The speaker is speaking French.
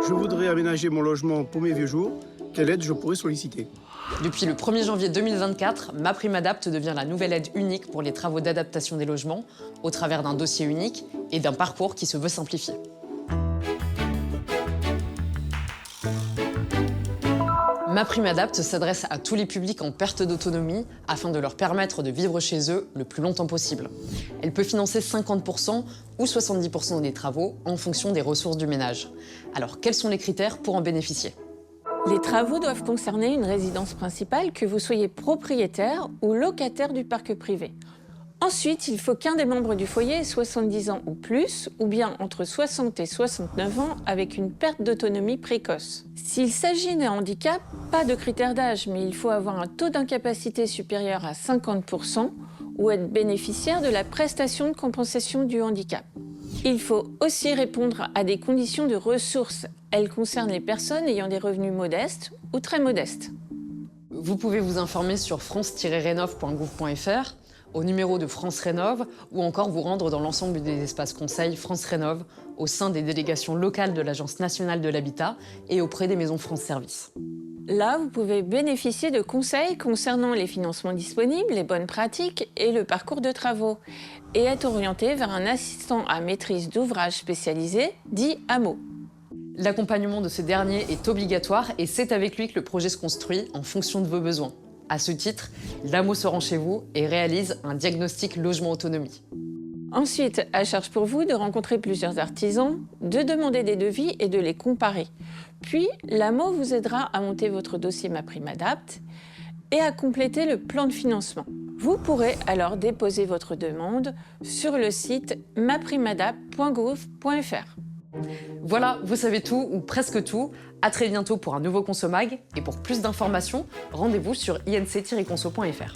Je voudrais aménager mon logement pour mes vieux jours. Quelle aide je pourrais solliciter? Depuis le 1er janvier 2024, MaPrimeAdapt devient la nouvelle aide unique pour les travaux d'adaptation des logements, au travers d'un dossier unique et d'un parcours qui se veut simplifié. MaPrimeAdapt s'adresse à tous les publics en perte d'autonomie afin de leur permettre de vivre chez eux le plus longtemps possible. Elle peut financer 50% ou 70% des travaux en fonction des ressources du ménage. Alors, quels sont les critères pour en bénéficier? Les travaux doivent concerner une résidence principale, que vous soyez propriétaire ou locataire du parc privé. Ensuite, il faut qu'un des membres du foyer ait 70 ans ou plus, ou bien entre 60 et 69 ans avec une perte d'autonomie précoce. S'il s'agit d'un handicap, pas de critère d'âge, mais il faut avoir un taux d'incapacité supérieur à 50% ou être bénéficiaire de la prestation de compensation du handicap. Il faut aussi répondre à des conditions de ressources. Elles concernent les personnes ayant des revenus modestes ou très modestes. Vous pouvez vous informer sur france-rénov.gouv.fr, au numéro de France Rénov, ou encore vous rendre dans l'ensemble des espaces conseils France Rénov, au sein des délégations locales de l'Agence nationale de l'habitat et auprès des maisons France Service. Là, vous pouvez bénéficier de conseils concernant les financements disponibles, les bonnes pratiques et le parcours de travaux, et être orienté vers un assistant à maîtrise d'ouvrage spécialisé, dit AMO. L'accompagnement de ce dernier est obligatoire et c'est avec lui que le projet se construit en fonction de vos besoins. À ce titre, l'AMO se rend chez vous et réalise un diagnostic logement autonomie. Ensuite, à charge pour vous de rencontrer plusieurs artisans, de demander des devis et de les comparer. Puis, l'AMO vous aidera à monter votre dossier MaPrimeAdapt et à compléter le plan de financement. Vous pourrez alors déposer votre demande sur le site maprimeadapt.gouv.fr. Voilà, vous savez tout ou presque tout. À très bientôt pour un nouveau Consomag. Et pour plus d'informations, rendez-vous sur inc-conso.fr.